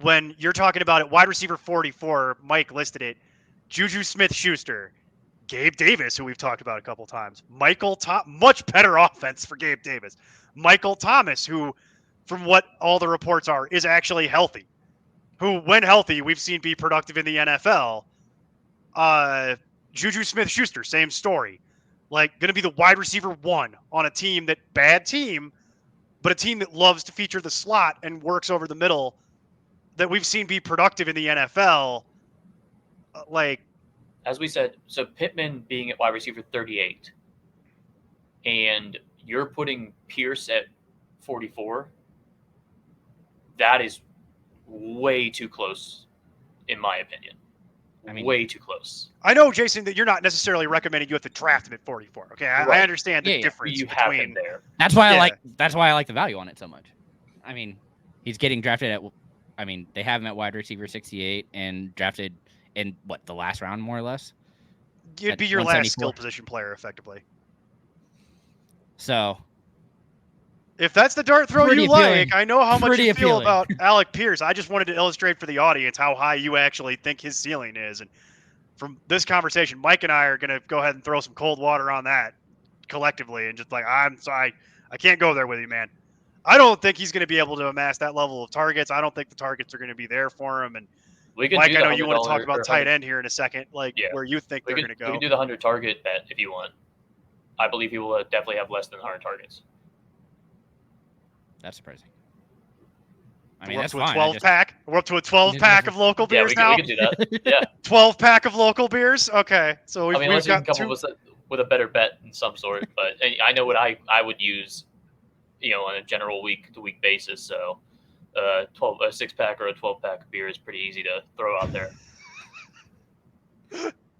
when you're talking about it, wide receiver 44, Mike listed it, Juju Smith-Schuster, Gabe Davis, who we've talked about a couple times, much better offense for Gabe Davis, Michael Thomas, who, from what all the reports are, is actually healthy, who, when healthy, we've seen be productive in the NFL. Juju Smith-Schuster, same story. Like, going to be the wide receiver 1 on a team bad team, but a team that loves to feature the slot and works over the middle that we've seen be productive in the NFL. As we said, so Pittman being at wide receiver 38, and you're putting Pierce at 44, that is way too close, in my opinion. I mean, way too close. I know, Jason, that you're not necessarily recommending you have to draft him at 44. Okay, I understand the difference. You have him there. That's why I like the value on it so much. I mean, he's getting drafted at. I mean, they have him at wide receiver 68 and drafted in the last round, more or less. It'd be your last skill position player, effectively. So, if that's the dart throw you like, I know how much you feel about Alec Pierce. I just wanted to illustrate for the audience how high you actually think his ceiling is. And from this conversation, Mike and I are going to go ahead and throw some cold water on that collectively. And just I'm sorry, I can't go there with you, man. I don't think he's going to be able to amass that level of targets. I don't think the targets are going to be there for him. And Mike, I know you want to talk about tight end here in a second, where you think they're going to go. We can do the 100 target bet if you want. I believe he will definitely have less than 100 targets. That's surprising. I mean, that's fine. 12-pack. We're up to a 12-pack of local beers now. We can do that. Yeah. 12-pack of local beers. Okay, so we've unless you can come up with a better bet in some sort, but I know what I would use, on a general week-to-week basis. So, a 6-pack or a 12-pack of beer is pretty easy to throw out there.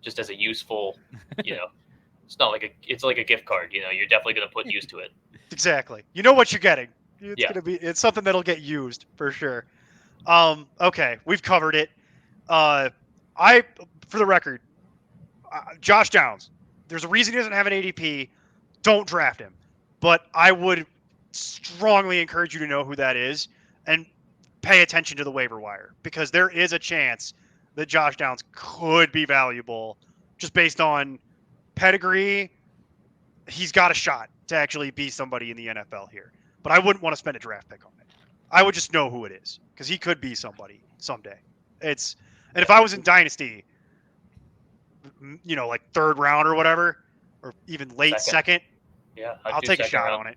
Just as a useful, it's not like it's like a gift card. You're definitely going to put use to it. Exactly. You know what you're getting. It's something that'll get used for sure. Okay, we've covered it. For the record, Josh Downs, there's a reason he doesn't have an ADP. Don't draft him. But I would strongly encourage you to know who that is and pay attention to the waiver wire, because there is a chance that Josh Downs could be valuable just based on pedigree. He's got a shot to actually be somebody in the NFL here. But I wouldn't want to spend a draft pick on it. I would just know who it is, because he could be somebody someday. And if I was in Dynasty, like 3rd round or whatever, or even late second, I'll take a shot on it.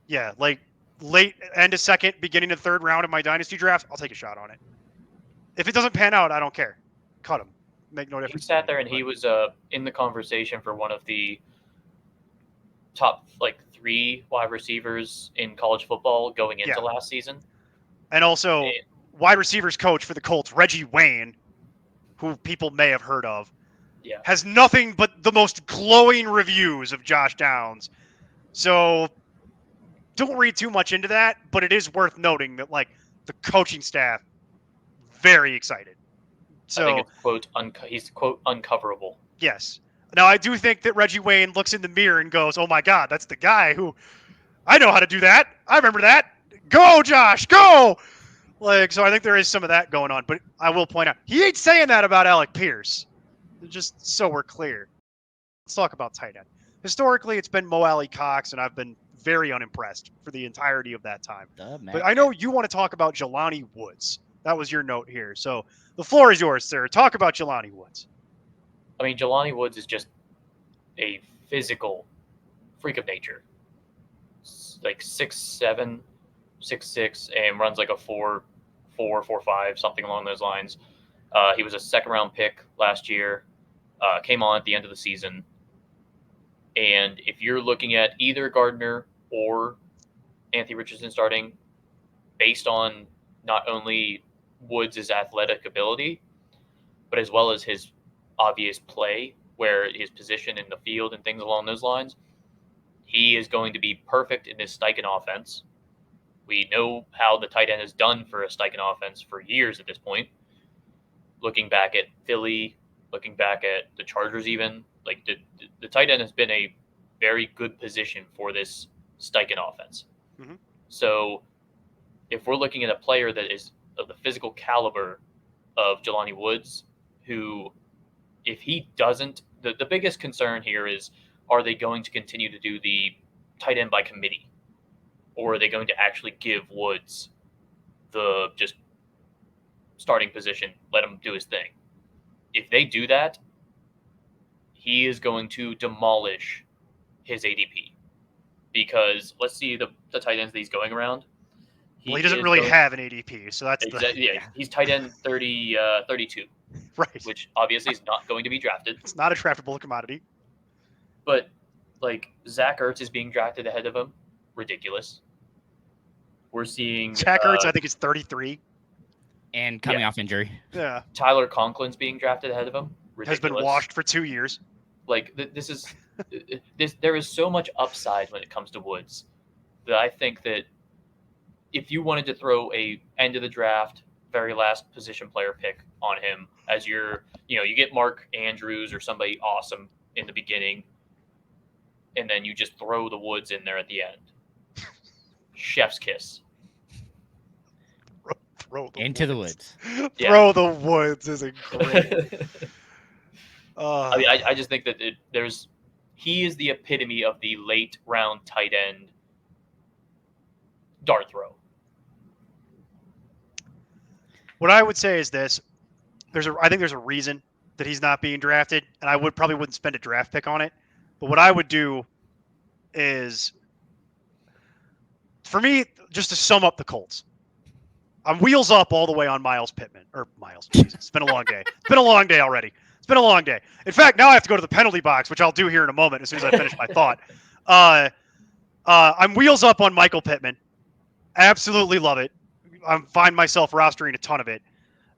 Yeah, like late end of 2nd, beginning of 3rd round of my Dynasty draft, I'll take a shot on it. If it doesn't pan out, I don't care. Cut him. Make no difference. He sat there and he was in the conversation for one of the top 3 wide receivers in college football going into last season. And also, wide receivers coach for the Colts, Reggie Wayne, who people may have heard of, has nothing but the most glowing reviews of Josh Downs. So don't read too much into that, but it is worth noting that the coaching staff, very excited. So I think it's he's quote uncoverable. Yes. Now, I do think that Reggie Wayne looks in the mirror and goes, oh, my God, that's the guy who I know how to do that. I remember that. Go, Josh, go. So I think there is some of that going on. But I will point out, he ain't saying that about Alec Pierce. Just so we're clear. Let's talk about tight end. Historically, it's been Alie-Cox, and I've been very unimpressed for the entirety of that time. But I know you want to talk about Jelani Woods. That was your note here. So the floor is yours, sir. Talk about Jelani Woods. I mean, Jelani Woods is just a physical freak of nature. like 6'7", 6'6", and runs like a 4.4, 4.5, something along those lines. He was a second-round pick last year. Came on at the end of the season. And if you're looking at either Gardner or Anthony Richardson starting, based on not only Woods' athletic ability, but as well as his obvious play, where his position in the field and things along those lines, he is going to be perfect in this Steichen offense. We know how the tight end has done for a Steichen offense for years at this point. Looking back at Philly, looking back at the Chargers even, like the tight end has been a very good position for this Steichen offense. Mm-hmm. So if we're looking at a player that is of the physical caliber of Jelani Woods, who, if he doesn't, the biggest concern here is, are they going to continue to do the tight end by committee? Or are they going to actually give Woods the just starting position, let him do his thing? If they do that, he is going to demolish his ADP. Because let's see the tight ends that he's going around. He doesn't really have an ADP, so that's he's tight end 32. Right. Which obviously is not going to be drafted. It's not a draftable commodity. But, like, Zach Ertz is being drafted ahead of him. Ridiculous. We're seeing... Zach Ertz, I think, is 33. And coming off injury. Yeah. Tyler Conklin's being drafted ahead of him. Ridiculous. Has been washed for 2 years. Like, there is so much upside when it comes to Woods that I think that if you wanted to throw a end of the draft, very last position player pick on him as you get Mark Andrews or somebody awesome in the beginning, and then you just throw the Woods in there at the end. Chef's kiss. Throw the into woods. the woods. Yeah. Throw the woods is a great. I mean, I just think that he is the epitome of the late round tight end dart throw. What I would say is this: I think there's a reason that he's not being drafted, and I probably wouldn't spend a draft pick on it. But what I would do is, for me, just to sum up the Colts, I'm wheels up all the way on Pittman. Jesus, it's been a long day. It's been a long day already. It's been a long day. In fact, now I have to go to the penalty box, which I'll do here in a moment as soon as I finish my thought. I'm wheels up on Pittman. Absolutely love it. I find myself rostering a ton of it.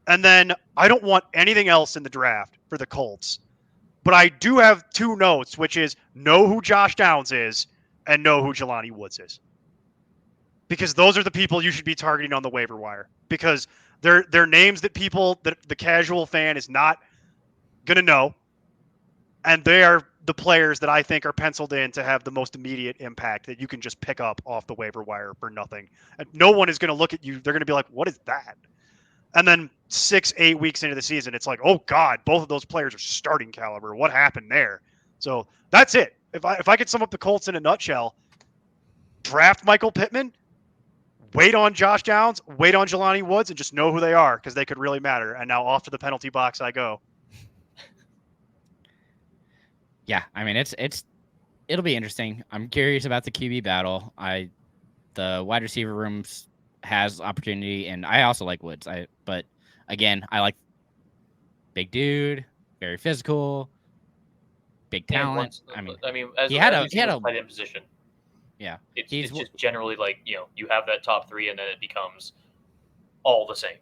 And then I don't want anything else in the draft for the Colts. But I do have two notes, which is know who Josh Downs is and know who Jelani Woods is. Because those are the people you should be targeting on the waiver wire. Because they're names that the casual fan is not going to know. And they are the players that I think are penciled in to have the most immediate impact that you can just pick up off the waiver wire for nothing. And no one is going to look at you. They're going to be like, what is that? And then 6-8 weeks into the season, it's like, oh God, both of those players are starting caliber. What happened there? So that's it. If I could sum up the Colts in a nutshell, draft Pittman, wait on Josh Downs, wait on Jelani Woods, and just know who they are because they could really matter. And now off to the penalty box I go. Yeah, I mean it'll be interesting. I'm curious about the QB battle. The wide receiver rooms has opportunity, and I also like Woods. But again, I like big dude, very physical, big talent. He had a tight end position. Yeah, it's just generally like you have that top three, and then it becomes all the same.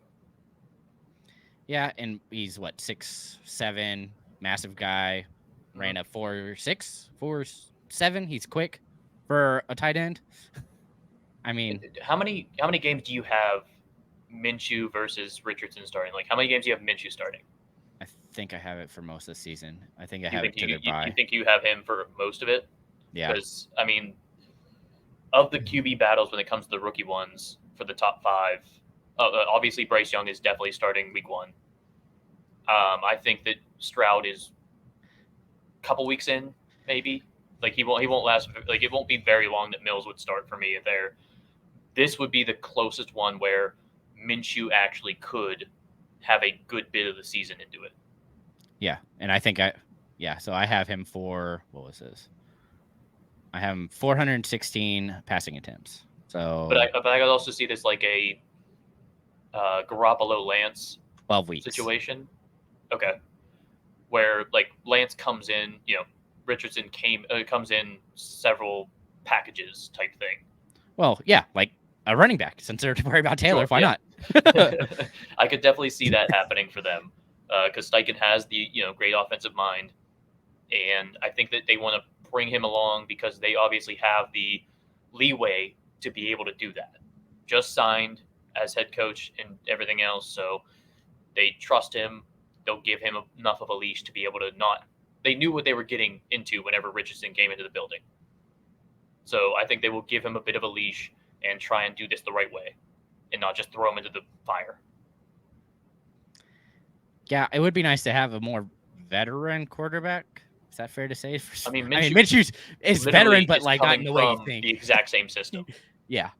Yeah, and he's 6'7", massive guy. Ran a 4.6, 4.7. He's quick for a tight end. I mean, how many games do you have Minshew versus Richardson starting? Like, how many games do you have Minshew starting? I think I have it for most of the season. I think I have it to their bye. You think you have him for most of it? Yeah. Because I mean, of the QB battles when it comes to the rookie ones for the top five, obviously Bryce Young is definitely starting week 1. I think that Stroud is couple weeks in, maybe. Like he won't last. Like it won't be very long that Mills would start for me there. This would be the closest one where Minshew actually could have a good bit of the season into it. Yeah, and I think so I have him for, what was this? I have him 416 passing attempts. So, but I could also see this like a Garoppolo Lance 12 weeks situation. Okay, where like Lance comes in, Richardson comes in several packages type thing. Well, yeah, like a running back. Since they're worried about Taylor, why not? I could definitely see that happening for them because Steichen has the great offensive mind, and I think that they want to bring him along because they obviously have the leeway to be able to do that. Just signed as head coach and everything else, so they trust him. They'll give him enough of a leash to be able to not. They knew what they were getting into whenever Richardson came into the building. So I think they will give him a bit of a leash and try and do this the right way and not just throw him into the fire. Yeah, it would be nice to have a more veteran quarterback. Is that fair to say? Minshew is veteran, but like not in the way you think. The exact same system. Yeah.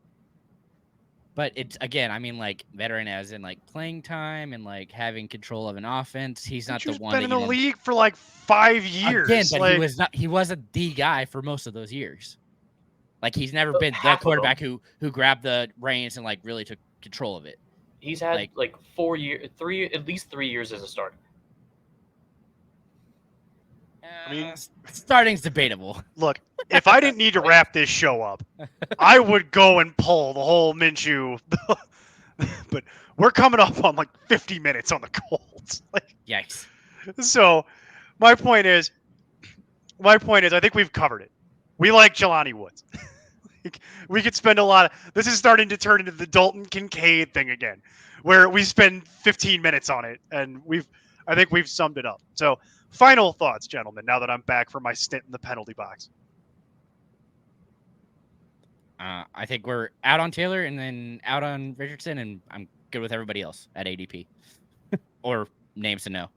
But it's again, like veteran as in like playing time and like having control of an offense. He's not the one. He's been in the league for like 5 years. Again, but he wasn't the guy for most of those years. Like he's never been that quarterback who grabbed the reins and like really took control of it. He's had like 4 years, at least 3 years as a starter. Starting's debatable. Look, if I didn't need to wrap this show up, I would go and pull the whole Minshew. But we're coming up on like 50 minutes on the Colts. Yikes. So my point is, I think we've covered it. We like Jelani Woods. We could spend a lot of. This is starting to turn into the Dalton Kincaid thing again, where we spend 15 minutes on it, and I think we've summed it up. So. Final thoughts, gentlemen, now that I'm back from my stint in the penalty box. I think we're out on Taylor and then out on Richardson, and I'm good with everybody else at ADP. Or names to know.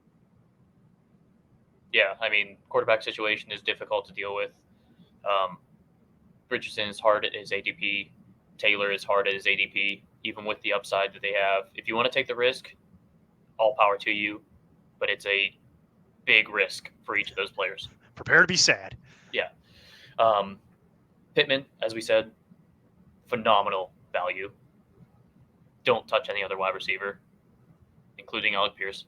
Yeah, quarterback situation is difficult to deal with. Richardson is hard at his ADP. Taylor is hard at his ADP, even with the upside that they have. If you want to take the risk, all power to you, but it's a big risk for each of those players. Prepare to be sad. Yeah. Pittman, as we said, phenomenal value. Don't touch any other wide receiver, including Alec Pierce.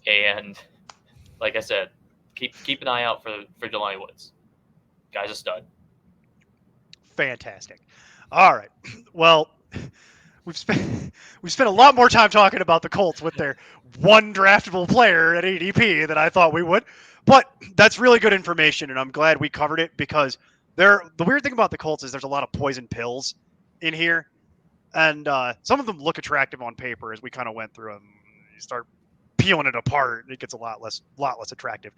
And like I said, keep an eye out for Jelani Woods. Guy's a stud. Fantastic. All right. Well, we've spent a lot more time talking about the Colts with their one draftable player at ADP than I thought we would. But that's really good information, and I'm glad we covered it because the weird thing about the Colts is there's a lot of poison pills in here, and some of them look attractive on paper as we kind of went through them. You start peeling it apart, and it gets a lot less attractive.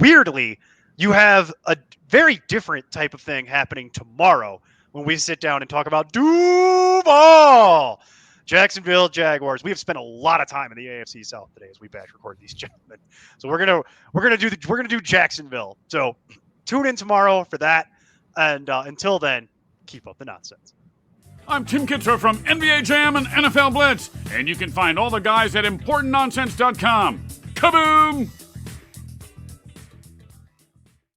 Weirdly, you have a very different type of thing happening tomorrow when we sit down and talk about Duval. Jacksonville Jaguars. We have spent a lot of time in the AFC South today as we batch record these gentlemen. So we're gonna do Jacksonville. So tune in tomorrow for that. And until then, keep up the nonsense. I'm Tim Kitzer from NBA Jam and NFL Blitz, and you can find all the guys at ImportantNonsense.com. Kaboom!